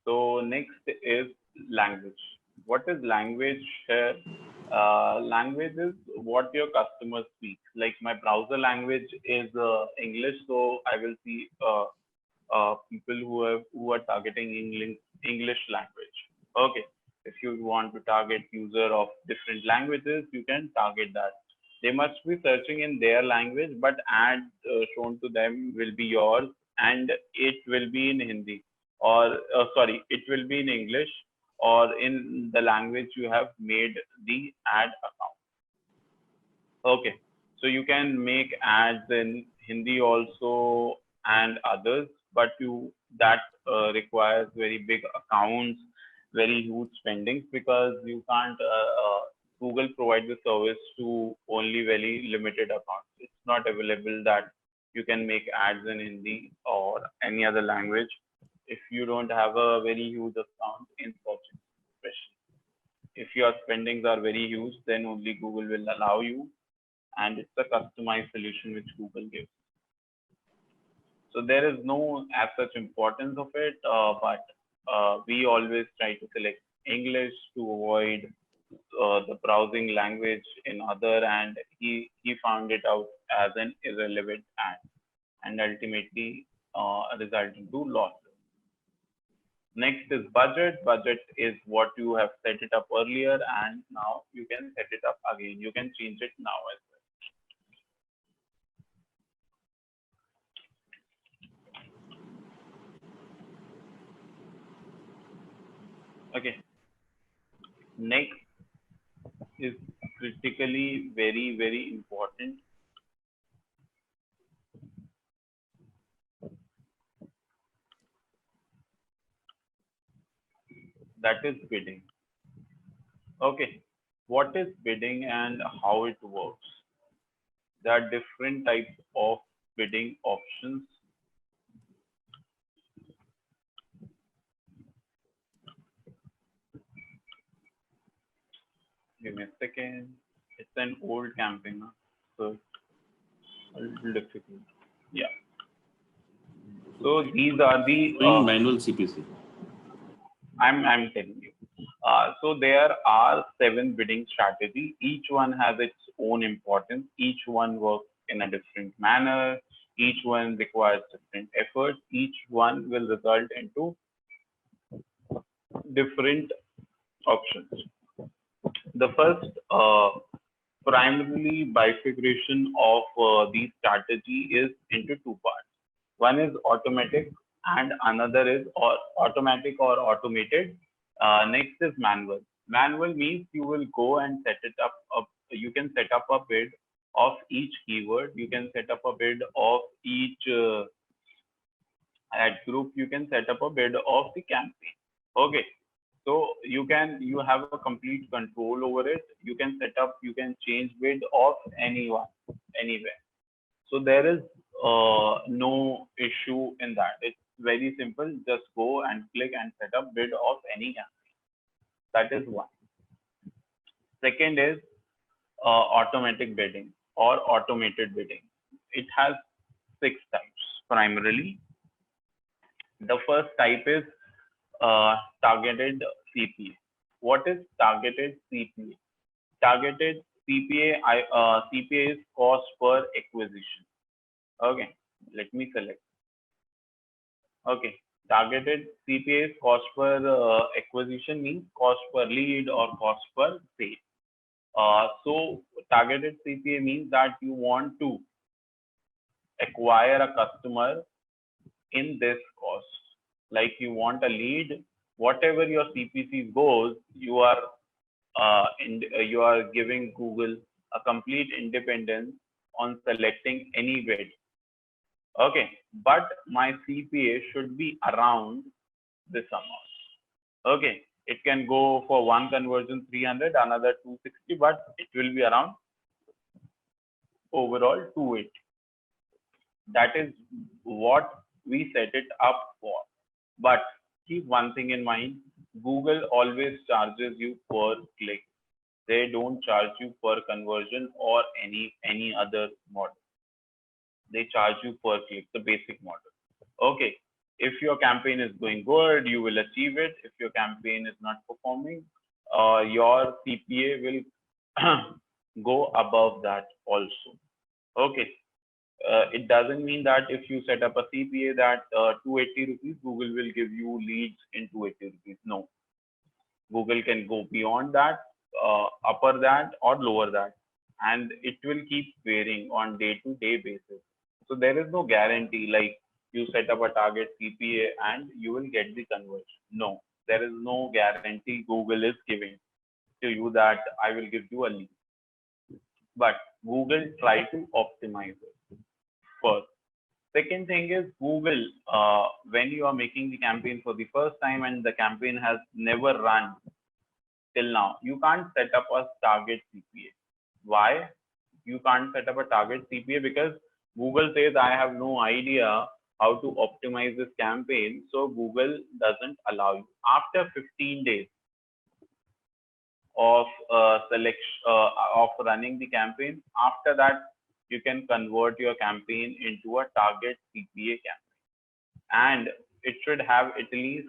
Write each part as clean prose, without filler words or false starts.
So next is language. What is language here? Language is what your customer speaks. Like my browser language is English, so I will see people who are targeting English language. Okay, if you want to target user of different languages, you can target that. They must be searching in their language, but ad shown to them will be yours, and it will be in Hindi, or sorry, it will be in English or in the language you have made the ad account. Okay, so you can make ads in Hindi also and others, but you that requires very big accounts, very huge spendings, because you can't Google provide the service to only very limited accounts. It's not available that you can make ads in Hindi or any other language if you don't have a very huge account in search, especially if your spendings are very huge, then only Google will allow you, and it's a customized solution which Google gives. So there is no as such importance of it, but we always try to select English to avoid the browsing language in other, and he found it out as an irrelevant ad, and ultimately resulting to loss. Next is budget. Budget is what you have set it up earlier, and now you can set it up again. You can change it now as well. Okay. Next is critically very important. That is bidding. Okay. What is bidding and how it works? There are different types of bidding options. Give me a second. It's an old campaign, so a little difficult. Yeah. So these are the Doing manual CPC. I'm telling you. So there are 7 bidding strategies. Each one has its own importance. Each one works in a different manner. Each one requires different efforts. Each one will result into different options. The first primarily bifurcation of the strategy is into two parts. One is automatic and another is automatic or automated. Next is manual. Manual means you will go and set it up. You can set up a bid of each keyword. You can set up a bid of each ad group. You can set up a bid of the campaign. Okay, so you have a complete control over it. You can set up, you can change bid of anyone, anywhere. So there is no issue in that. It's very simple. Just go and click and set up bid of any campaign. That is one. Second is automatic bidding or automated bidding. It has 6 types primarily. The first type is targeted CPA. What is targeted CPA? Targeted CPA is cost per acquisition. Okay, let me select. Okay, targeted CPA is cost per acquisition, means cost per lead or cost per sale. So targeted CPA means that you want to acquire a customer in this cost. Like you want a lead, whatever your CPC goes, you are giving Google a complete independence on selecting any bid. Okay, but my CPA should be around this amount. Okay, it can go for one conversion 300, another 260, but it will be around overall 280. That is what we set it up for. But keep one thing in mind, Google always charges you per click. They don't charge you per conversion or any other model. They charge you per click, the basic model. Okay. If your campaign is going good, you will achieve it. If your campaign is not performing, your CPA will go above that also. Okay. It doesn't mean that if you set up a CPA that 280 rupees, Google will give you leads in 280 rupees. No, Google can go beyond that, upper that, or lower that, and it will keep varying on day-to-day basis. So there is no guarantee like you set up a target CPA and you will get the conversion. No, there is no guarantee Google is giving to you that I will give you a lead. But Google try to optimize it first. Second thing is Google, when you are making the campaign for the first time and the campaign has never run till now, you can't set up a target CPA. Why? You can't set up a target CPA because Google says, I have no idea how to optimize this campaign. So Google doesn't allow you. After 15 days of of running the campaign, after that, you can convert your campaign into a target CPA campaign. And it should have at least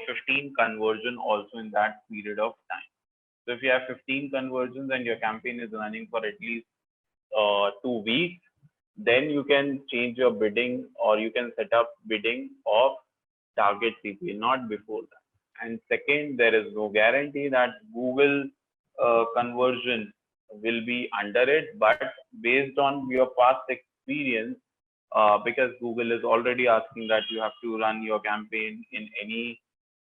15 conversion also in that period of time. So if you have 15 conversions and your campaign is running for at least 2 weeks, then you can change your bidding or you can set up bidding of target CPA, not before that. And second, there is no guarantee that Google conversion will be under it, but based on your past experience, because Google is already asking that you have to run your campaign in any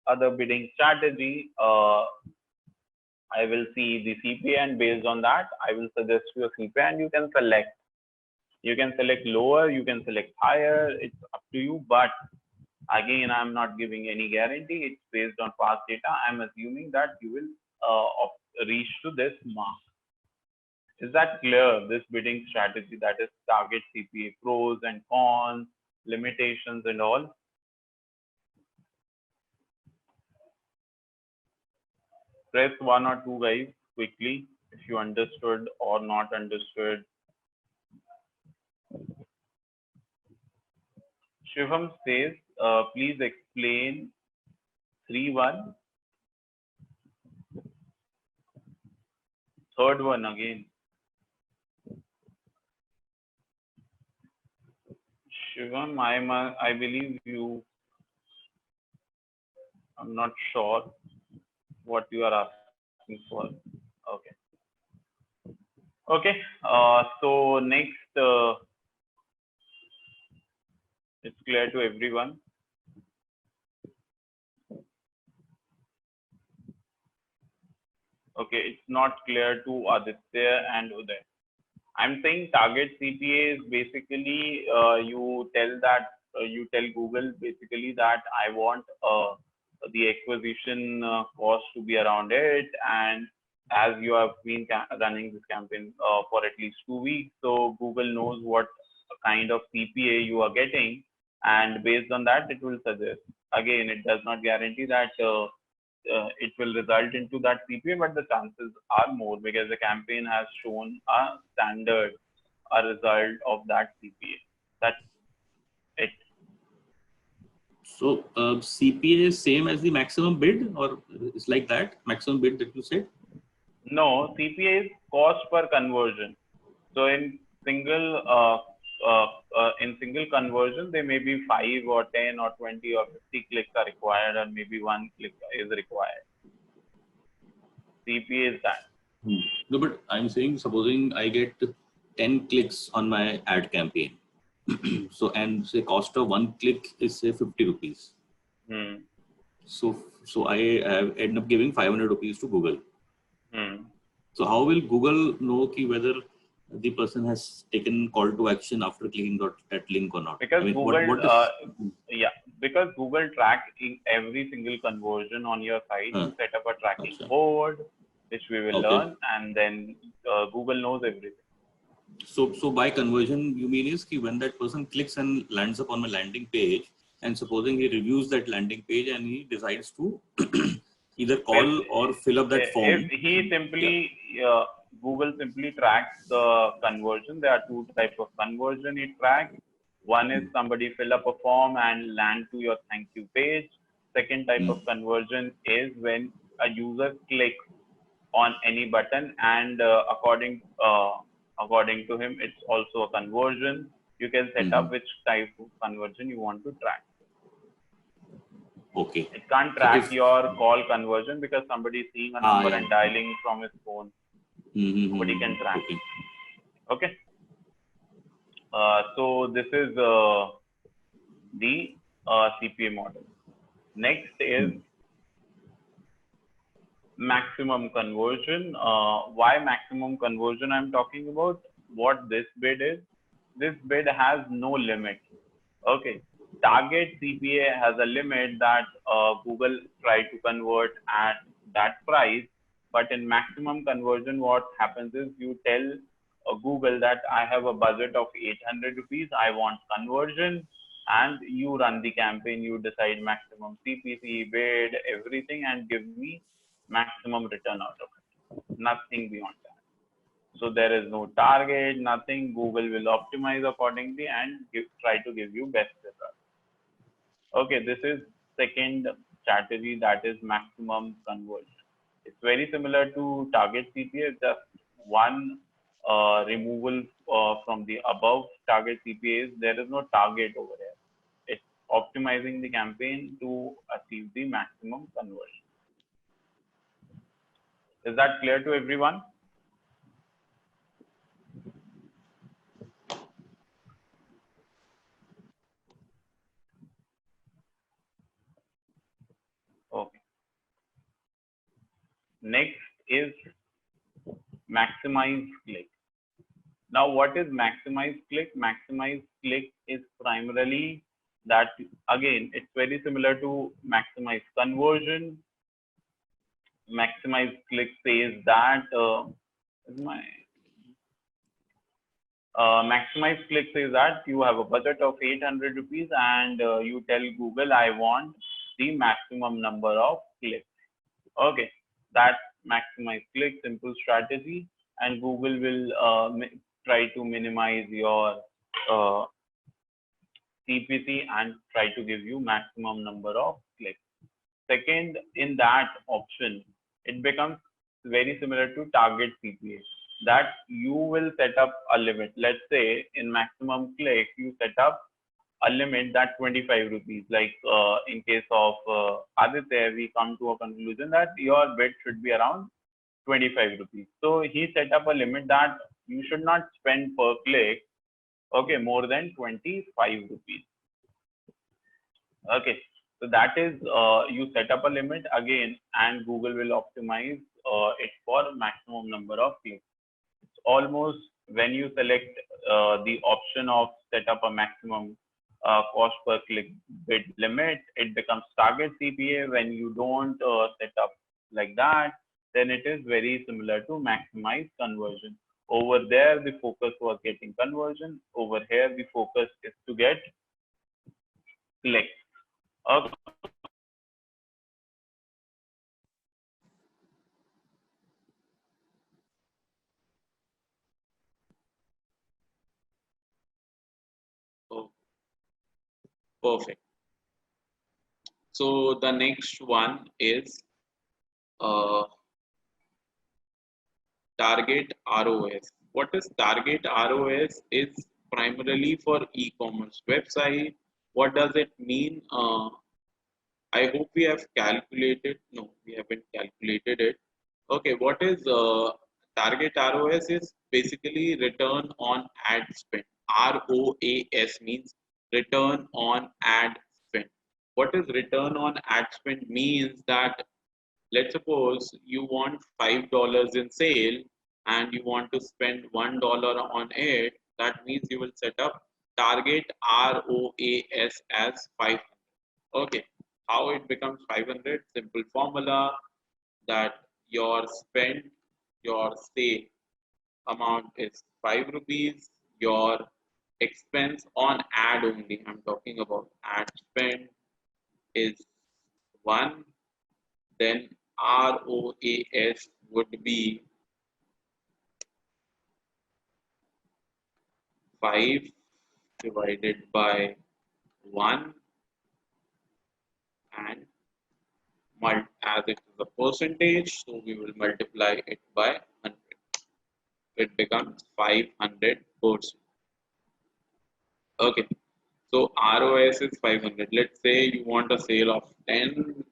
other bidding strategy, I will see the CPA, and based on that, I will suggest you a CPA, and you can select. You can select lower, you can select higher. It's up to you. But again, I'm not giving any guarantee. It's based on past data. I'm assuming that you will reach to this mark. Is that clear? This bidding strategy, that is target CPA, pros and cons, limitations and all. Press 1 or 2 guys quickly if you understood or not understood. Shivam says, please explain 3-1. Third one again. Shivam, I believe you. I'm not sure what you are asking for. Okay. Okay. So next, it's clear to everyone. Okay, it's not clear to Aditya and Uday. I'm saying target CPA is basically you tell Google basically that I want the acquisition cost to be around it, and as you have been running this campaign for at least 2 weeks, so Google knows what kind of CPA you are getting, and based on that, it will suggest. Again, it does not guarantee that it will result into that CPA, but the chances are more because the campaign has shown a standard, a result of that CPA. That's it. So CPA is same as the maximum bid, or it's like that maximum bid that you said? No, CPA is cost per conversion. So in single conversion, there may be 5 or 10 or 20 or 50 clicks are required, or maybe 1 click is required. CPA is that. No, but I'm saying, supposing I get 10 clicks on my ad campaign. So, and say cost of 1 click is say 50 rupees. So I end up giving 500 rupees to Google. So how will Google know whether the person has taken call to action after clicking that link or not? Because I mean, Google, because Google tracks every single conversion on your site. You set up a tracking board, which we will learn, and then Google knows everything. So by conversion, you mean is when that person clicks and lands up on my landing page, and supposing he reviews that landing page and he decides to either call or fill up that form. If he simply, Google simply tracks the conversion. There are 2 types of conversion it tracks. One is somebody fill up a form and land to your thank you page. Second type of conversion is when a user clicks on any button and according to him, it's also a conversion. You can set up which type of conversion you want to track. Okay. It can't track your call conversion because somebody is seeing a number and dialing from his phone. Nobody can track. Okay. So this is the CPA model. Next is maximum conversion. Why maximum conversion I'm talking about? What this bid is? This bid has no limit. Okay. Target CPA has a limit that Google try to convert at that price. But in maximum conversion, what happens is you tell Google that I have a budget of 800 rupees. I want conversion, and you run the campaign. You decide maximum CPC, bid, everything, and give me maximum return out of it. Nothing beyond that. So there is no target, nothing. Google will optimize accordingly and try to give you best results. Okay, this is second strategy, that is maximum conversion. It's very similar to target CPA, just one removal from the above target CPAs. There is no target over here. It's optimizing the campaign to achieve the maximum conversion. Is that clear to everyone? Okay. Next is maximize click. Now, what is maximize click? Maximize click is primarily that, again, it's very similar to maximize conversion. Maximize click says that maximize click says that you have a budget of 800 rupees and you tell Google, I want the maximum number of clicks. Okay, that's maximize click, simple strategy, and Google will try to minimize your CPC and try to give you maximum number of clicks. Second, in that option, it becomes very similar to target CPA, that you will set up a limit. Let's say in maximum click, you set up a limit that 25 rupees. Like in case of Aditya, we come to a conclusion that your bid should be around 25 rupees. So he set up a limit that you should not spend per click, okay, more than 25 rupees. Okay, so that is you set up a limit again, and Google will optimize it for maximum number of clicks. It's almost when you select the option of set up a maximum cost per click bid limit, it becomes target CPA. When you don't set up like that, then it is very similar to maximize conversion. Over there, the focus was getting conversion. Over here, the focus is to get clicks. Okay. Oh, perfect. So the next one is target ROS. What is target ROS? Is primarily for e-commerce website. What does it mean? I hope we have calculated. No, we haven't calculated it. Okay, what is target ROS? Is basically return on ad spend. ROAS means return on ad spend. What is return on ad spend means that, let's suppose you want $5 in sale and you want to spend $1 on it. That means you will set up target ROAS as 500. Okay, how it becomes 500? Simple formula, that your spend, your sale amount is 5 rupees, your expense on ad only, I'm talking about ad spend, is 1, then ROAS would be 5, divided by 1 and as it is a percentage, so we will multiply it by 100. It becomes 500%. Okay, so ROS is 500. Let's say you want a sale of 10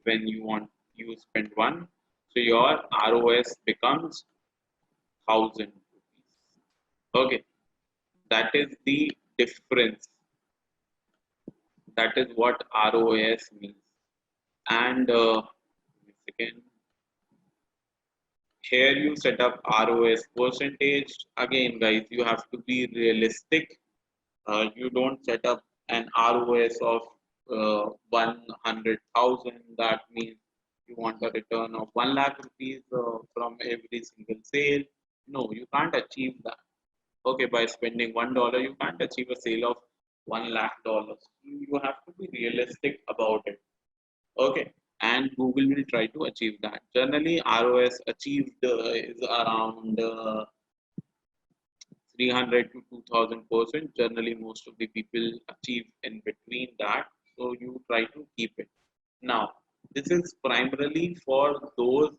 when you spend 1. So your ROS becomes 1000 rupees. Okay, that is the difference. That is what ROS means. And second, here you set up ROS percentage. Again, guys, you have to be realistic. You don't set up an ROS of 100,000. That means you want a return of 1 lakh rupees from every single sale. No, you can't achieve that. Okay, by spending $1, you can't achieve a sale of $1 lakh. You have to be realistic about it. Okay, and Google will try to achieve that. Generally, ROS achieved is around 300 to 2000%. Generally, most of the people achieve in between that. So you try to keep it. Now, this is primarily for those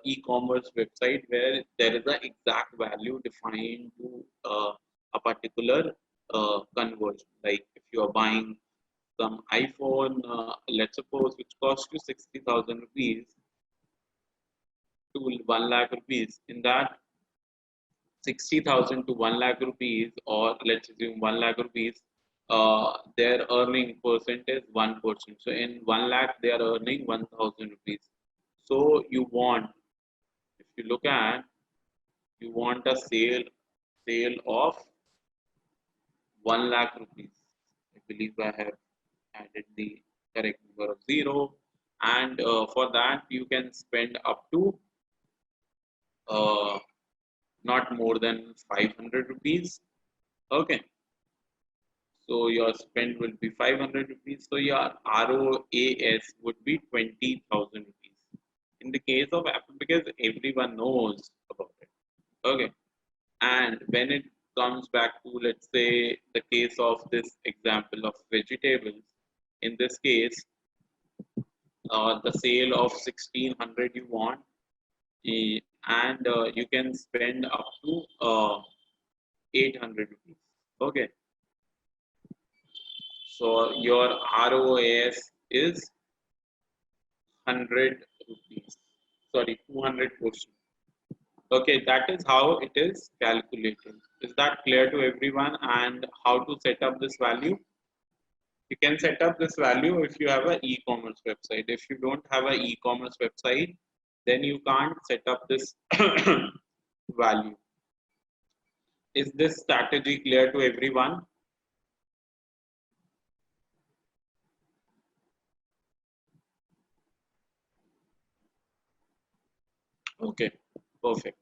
e-commerce website where there is an exact value defined to a particular conversion. Like if you are buying some iPhone, let's suppose, which costs you 60,000 rupees to 1 lakh rupees. In that 60,000 to 1 lakh rupees, or let's assume 1 lakh rupees, their earning percent is 1%. So in 1 lakh, they are earning 1,000 rupees. So you want, if you look at, you want a sale of 1 lakh rupees. I believe I have added the correct number of 0, and for that you can spend up to not more than 500 rupees. Okay, so your spend will be 500 rupees, so your ROAS would be 20,000 rupees in the case of Apple, because everyone knows about it. Okay, and when it comes back to, let's say, the case of this example of vegetables, in this case the sale of 1600 you want, and you can spend up to 800 rupees. Okay, so your ROAS is 100 rupees, sorry, 200%. Okay, that is how it is calculated. Is that clear to everyone? And how to set up this value? You can set up this value if you have an e-commerce website. If you don't have an e-commerce website, then you can't set up this value. Is this strategy clear to everyone? Okay, perfect.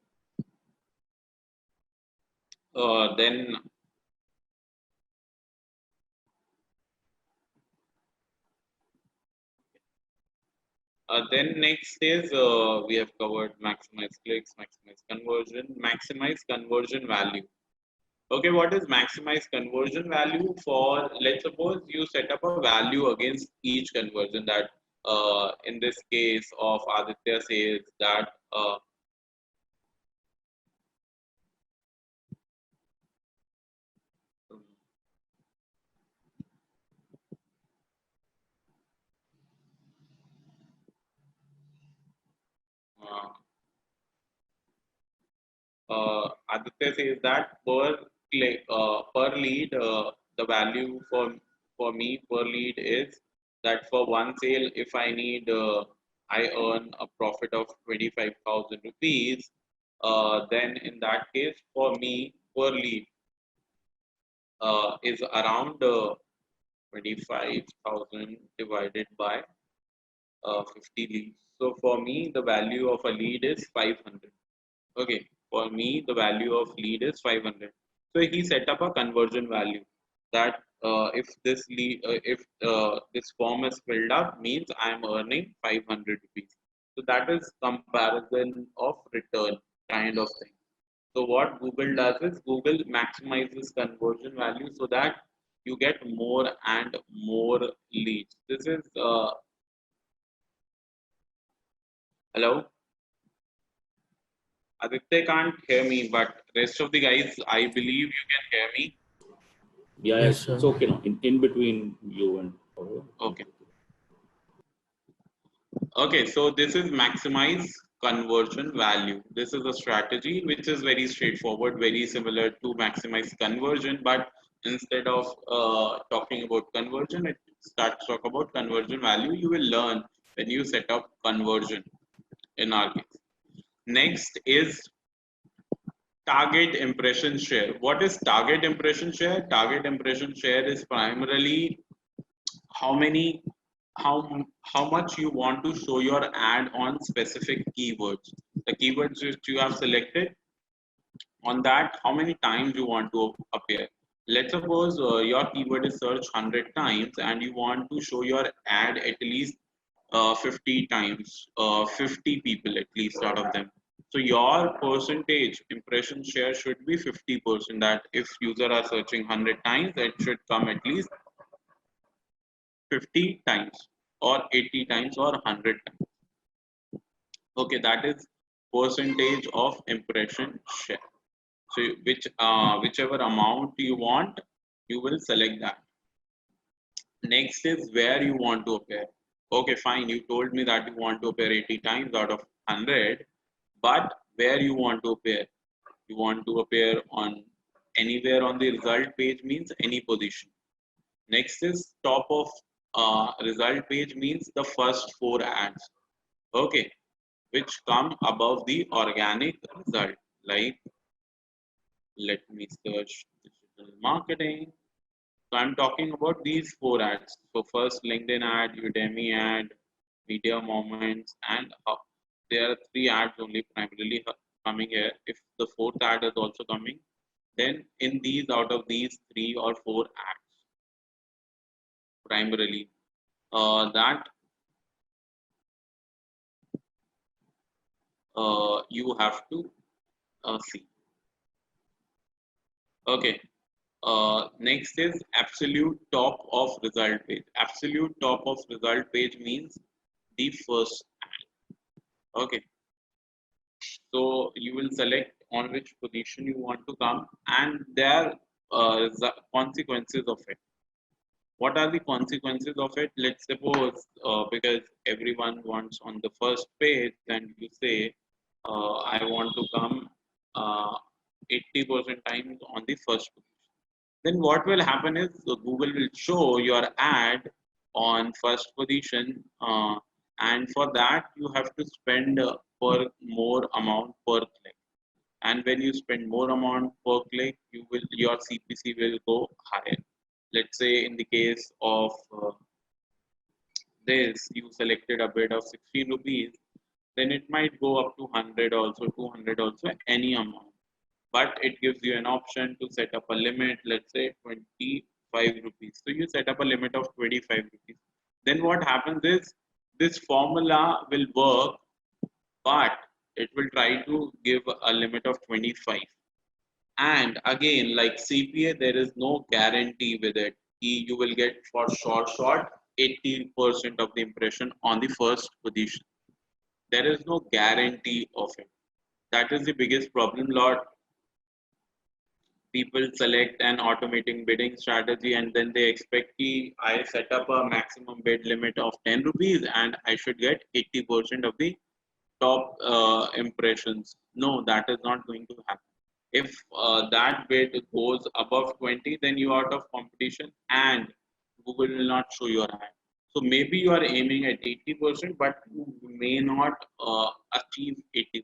Then next is we have covered maximize clicks, maximize conversion value. Okay, what is maximize conversion value? For, let's suppose you set up a value against each conversion, that in this case of Aditya says that Aditya says that per lead, the value for me per lead is that for one sale, if I need, I earn a profit of 25,000 rupees, then in that case, for me per lead is around 25,000 divided by 50 leads. So for me, the value of a lead is 500. Okay, for me, the value of lead is 500. So he set up a conversion value that if this lead, if this form is filled up, means I am earning 500 rupees. So that is comparison of return kind of thing. So what Google does is Google maximizes conversion value so that you get more and more leads. This is hello. Aditya can't hear me, but rest of the guys, I believe you can hear me. Yeah, Yes, sir. it's okay now. In between you and Okay. Okay, so this is maximize conversion value. This is a strategy which is very straightforward, very similar to maximize conversion, but instead of talking about conversion, it starts talk about conversion value. You will learn when you set up conversion in our case. Next is target impression share. What is target impression share? Target impression share is primarily how many how much you want to show your ad on specific keywords. The keywords which you have selected, on that how many times you want to appear. Let's suppose your keyword is searched 100 times and you want to show your ad at least 50 times, 50 people at least out of them. So your percentage impression share should be 50%, that if user are searching 100 times, it should come at least 50 times or 80 times or 100 times. Okay, that is percentage of impression share. So whichever amount you want, you will select that. Next is where you want to appear. Okay, fine, you told me that you want to appear 80 times out of 100, but where you want to appear? You want to appear on anywhere on the result page, means any position. Next is top of result page, means the first 4 ads, okay, which come above the organic result. Like, let me search digital marketing. So I'm talking about these 4 ads. So first LinkedIn ad, Udemy ad, Media Moments, and there are 3 ads only primarily coming here. If the 4th ad is also coming, then in these, out of these 3 or 4 ads, primarily that you have to see. Okay. Next is absolute top of result page. Absolute top of result page means the first ad. Okay. So you will select on which position you want to come, and there are consequences of it. What are the consequences of it? Let's suppose because everyone wants on the first page, and you say I want to come 80% times on the first position. Then what will happen is Google will show your ad on first position, and for that you have to spend for more amount per click. And when you spend more amount per click, your CPC will go higher. Let's say in the case of this, you selected a bid of 16 rupees, then it might go up to 100 also, 200 also, any amount. But it gives you an option to set up a limit, let's say 25 rupees. So you set up a limit of 25 rupees. Then what happens is this formula will work, but it will try to give a limit of 25. And again, like CPA, there is no guarantee with it. You will get for short 80% of the impression on the first position. There is no guarantee of it. That is the biggest problem. Lot people select an automating bidding strategy and then they expect I set up a maximum bid limit of 10 rupees and I should get 80% of the top impressions. No, that is not going to happen. If that bid goes above 20, then you are out of competition and Google will not show your ad. So maybe you are aiming at 80%, but you may not achieve 80%.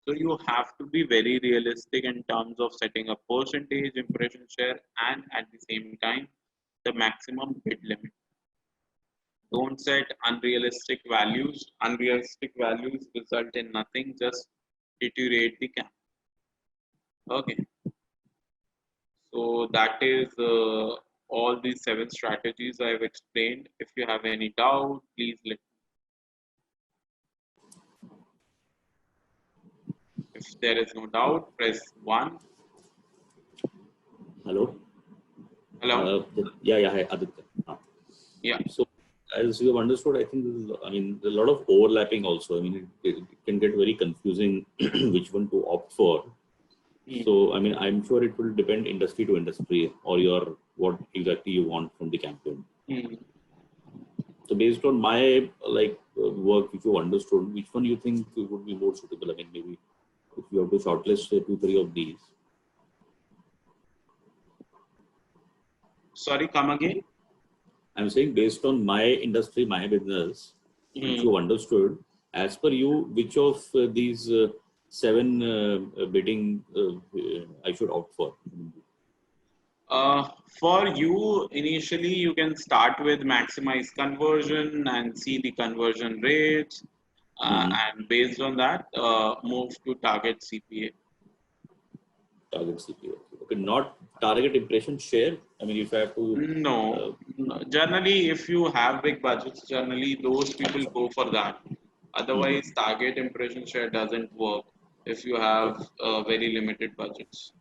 So you have to be very realistic in terms of setting a percentage impression share and at the same time the maximum bid limit. Don't set unrealistic values. Unrealistic values result in nothing, just deteriorate the campaign. Okay. So that is all these 7 strategies I have explained. If you have any doubt, please let me know. If there is no doubt, press 1. Hello. Hello. Yeah. Hi, Aditya. Yeah. So, as you have understood, I think there's a lot of overlapping also. I mean, it can get very confusing which one to opt for. So, I mean, I'm sure it will depend industry to industry or what exactly you want from the campaign. So, based on my work, which you understood, which one you think would be more suitable? I mean, maybe if you have to shortlist 2-3 of these. Sorry, come again. I'm saying based on my industry, my business, which you understood, as per you, which of these 7 bidding I should opt for? For you, initially, you can start with maximize conversion and see the conversion rates. And based on that, move to target CPA. Target CPA. Okay, not target impression share. I mean, if I have to. No. Generally, if you have big budgets, generally those people go for that. Otherwise, target impression share doesn't work if you have very limited budgets.